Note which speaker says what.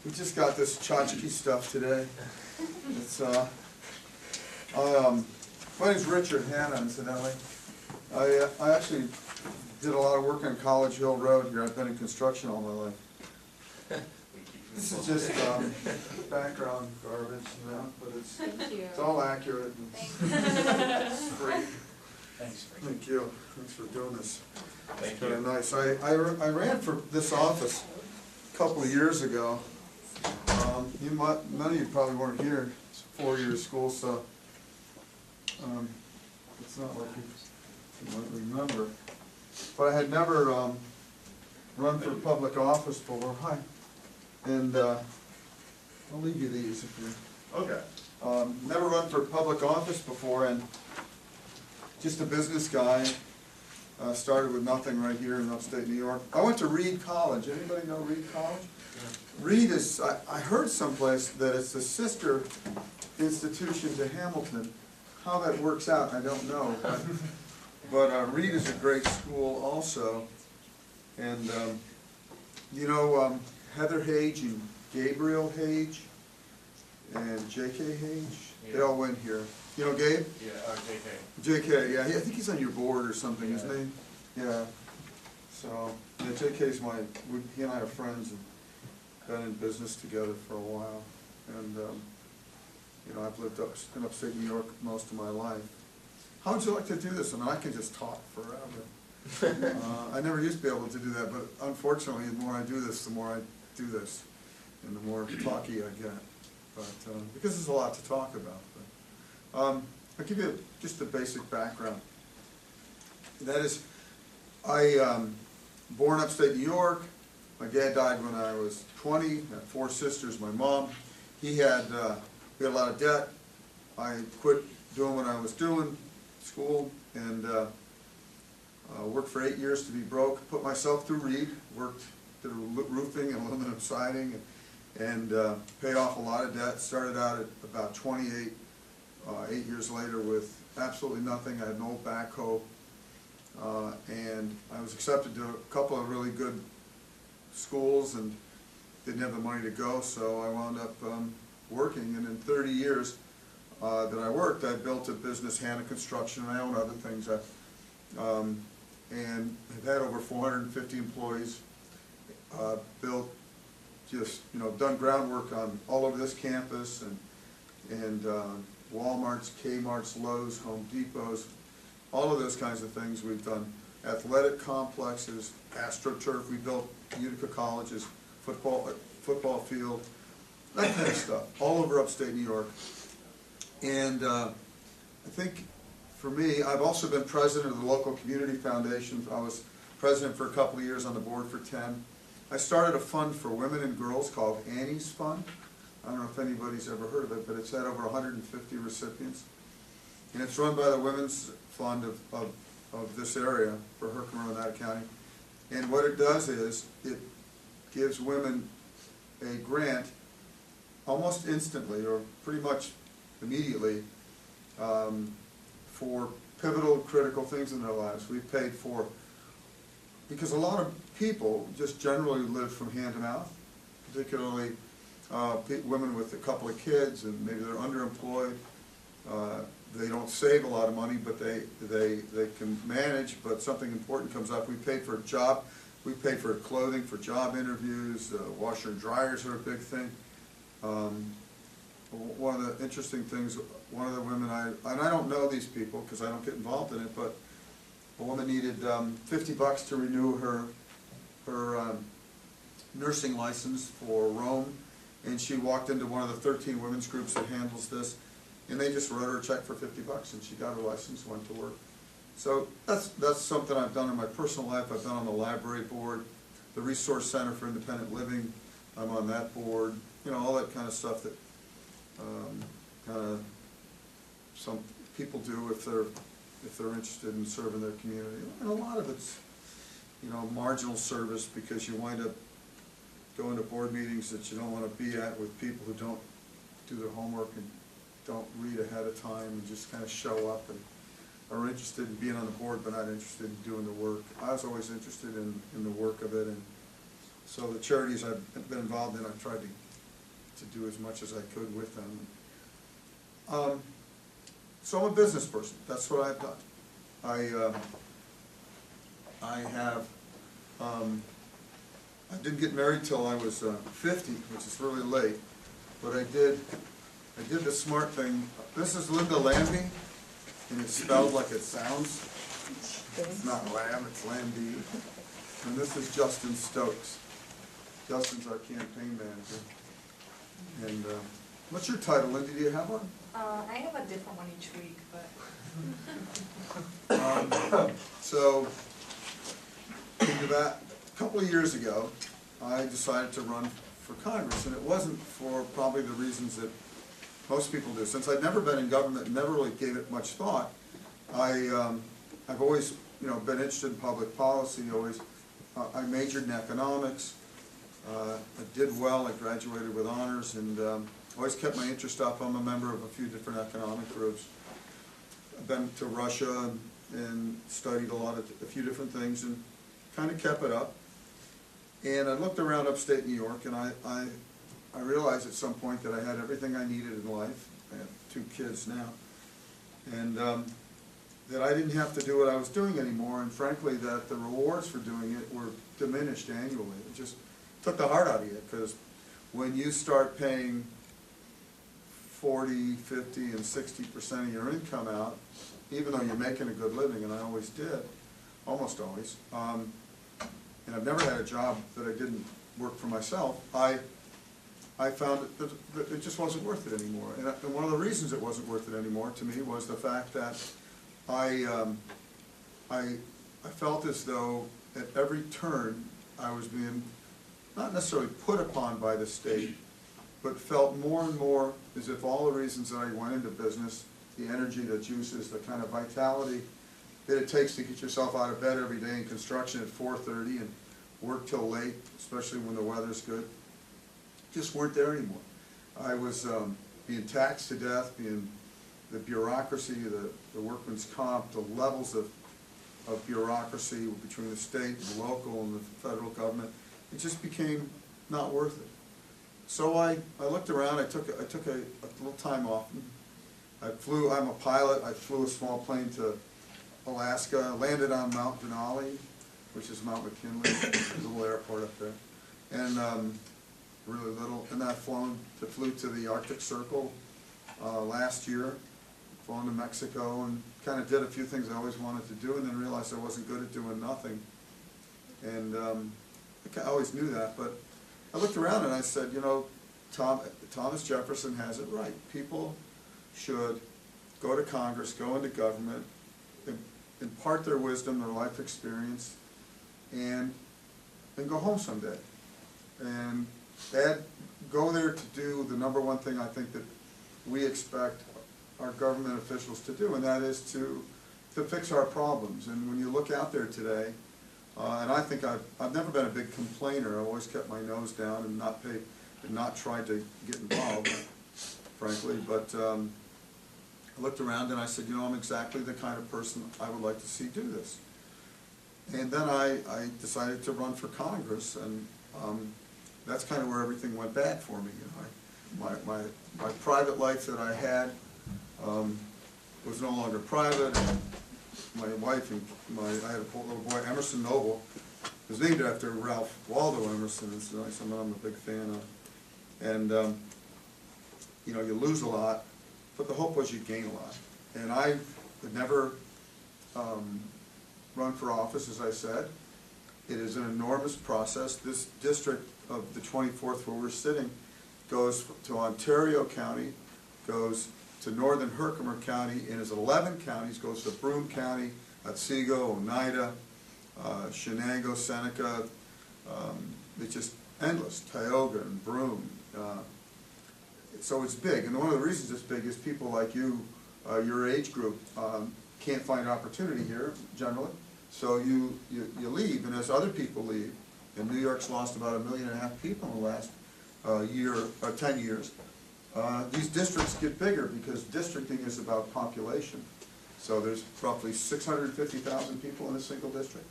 Speaker 1: We just got this tchotchke stuff today. It's my name's Richard Hanna, incidentally. I actually did a lot of work on College Hill Road here. I've been in construction all my life. This is just background garbage, you know, but it's all accurate and it's free.
Speaker 2: Thanks.
Speaker 1: Thank you. Thanks for doing this.
Speaker 2: Thank
Speaker 1: Very
Speaker 2: you.
Speaker 1: nice. I ran for this office a couple of years ago. None of you probably weren't here. It's a 4-year school, so it's not like you might remember. But I had never run for public office before. Hi. And I'll leave you these if you.
Speaker 2: Okay.
Speaker 1: Never run for public office before, and just a business guy. Started with nothing right here in upstate New York. I went to Reed College. Anybody know Reed College? Reed is, I heard someplace that it's a sister institution to Hamilton. How that works out, I don't know. But Reed is a great school also. And you know, Heather Hage and Gabriel Hage and J.K. Hage,
Speaker 2: Yeah.
Speaker 1: they all went here. You know Gabe?
Speaker 2: Yeah, JK.
Speaker 1: J.K., yeah, I think he's on your board or something,
Speaker 2: Yeah.
Speaker 1: isn't he? Yeah. So, yeah, J.K.'s he and I are friends and been in business together for a while. And, you know, I've lived in upstate New York most of my life. How would you like to do this? I mean, I can just talk forever. I never used to be able to do that, but unfortunately, the more I do this, the more I do this, and the more talky I get. But because there's a lot to talk about. But, I'll give you just a basic background. That is, born upstate New York. My dad died when I was 20. I had 4 sisters. My mom, we had a lot of debt. I quit doing what I was doing, school, and worked for 8 years to be broke. Put myself through Reed. Did roofing and aluminum siding, and paid off a lot of debt. Started out at about 28. 8 years later with absolutely nothing. I had no backhoe, and I was accepted to a couple of really good schools and didn't have the money to go, so I wound up working, and in 30 years that I worked, I built a business, Hanna Construction, and I own other things, and have had over 450 employees, built, just, you know, done groundwork on all over this campus, and Walmart's, Kmart's, Lowe's, Home Depot's, all of those kinds of things. We've done athletic complexes, AstroTurf. We built Utica College's football field, that kind of stuff, all over upstate New York. And I think for me, I've also been president of the local community foundation. I was president for a couple of years, on the board for 10. I started a fund for women and girls called Annie's Fund. I don't know if anybody's ever heard of it, but it's had over 150 recipients. And it's run by the Women's Fund of this area for Herkimer and Oneida County. And what it does is it gives women a grant almost instantly, or pretty much immediately, for pivotal, critical things in their lives. We've paid for, because a lot of people just generally live from hand to mouth, particularly women with a couple of kids, and maybe they're underemployed. They don't save a lot of money, but they can manage, but something important comes up. We paid for a job. We paid for clothing for job interviews. Washer and dryers are a big thing. One of the interesting things, one of the women, and I don't know these people because I don't get involved in it, but a woman needed $50 to renew her nursing license for Rome. And she walked into one of the 13 women's groups that handles this, and they just wrote her a check for $50, and she got her license, went to work. So that's something I've done in my personal life. I've done on the library board, the Resource Center for Independent Living. I'm on that board. You know, all that kind of stuff that kind of some people do if they're interested in serving their community. And a lot of it's, you know, marginal service, because you wind up going to board meetings that you don't want to be at with people who don't do their homework and don't read ahead of time and just kind of show up and are interested in being on the board but not interested in doing the work. I was always interested in the work of it, and So the charities I've been involved in, I've tried to do as much as I could with them. So I'm a business person. That's what I've done. I didn't get married till I was 50, which is really late, but I did the smart thing. This is Linda Lambie, and it's spelled like it sounds. It's not Lamb, it's Lambie. And this is Justin Stokes. Justin's our campaign manager. And what's your title, Linda? Do you have one?
Speaker 3: I have a different one each week, but.
Speaker 1: So, about a couple of years ago, I decided to run for Congress, and it wasn't for probably the reasons that most people do. Since I'd never been in government and never really gave it much thought, I've always, been interested in public policy. I majored in economics. I did well. I graduated with honors, and always kept my interest up. I'm a member of a few different economic groups. I've been to Russia and studied a few different things, and kind of kept it up. And I looked around upstate New York, and I realized at some point that I had everything I needed in life. I have 2 kids now, and that I didn't have to do what I was doing anymore, and frankly that the rewards for doing it were diminished annually. It just took the heart out of you, because when you start paying 40, 50, and 60% of your income out, even though you're making a good living, and I always did, almost always, and I've never had a job that I didn't work for myself, I found that it just wasn't worth it anymore. And one of the reasons it wasn't worth it anymore to me was the fact that I felt as though at every turn I was being not necessarily put upon by the state, but felt more and more as if all the reasons that I went into business, the energy, the juices, the kind of vitality that it takes to get yourself out of bed every day in construction at 4:30 and work till late, especially when the weather's good, just weren't there anymore. I was being taxed to death, being the bureaucracy, the workman's comp, the levels of bureaucracy between the state, the local, and the federal government. It just became not worth it. So I looked around. I took a little time off. I'm a pilot. I flew a small plane to Alaska, landed on Mount Denali, which is Mount McKinley, a little airport up there, and really little. And I flew to the Arctic Circle last year, flown to Mexico, and kind of did a few things I always wanted to do, and then realized I wasn't good at doing nothing. And I always knew that, but I looked around and I said, Thomas Jefferson has it right. People should go to Congress, go into government, impart their wisdom, their life experience, and go home someday. And go there to do the number one thing I think that we expect our government officials to do, and that is to fix our problems. And when you look out there today, and I think I've never been a big complainer. I've always kept my nose down and not tried to get involved, frankly. But I looked around and I said, I'm exactly the kind of person I would like to see do this. And then I decided to run for Congress, and that's kind of where everything went bad for me. My private life that I had was no longer private. And my wife and I had a little boy, Emerson Noble, was named after Ralph Waldo Emerson. It's someone I'm a big fan of. And you lose a lot, but the hope was you'd gain a lot. And I would never run for office, as I said. It is an enormous process. This district of the 24th, where we're sitting, goes to Ontario County, goes to northern Herkimer County, and is 11 counties, goes to Broome County, Otsego, Oneida, Shenango, Seneca. It's just endless, Tioga and Broome. So it's big, and one of the reasons it's big is people like you, your age group, can't find opportunity here, generally. So you leave, and as other people leave, and New York's lost about 1.5 million people in the last 10 years, these districts get bigger because districting is about population. So there's roughly 650,000 people in a single district.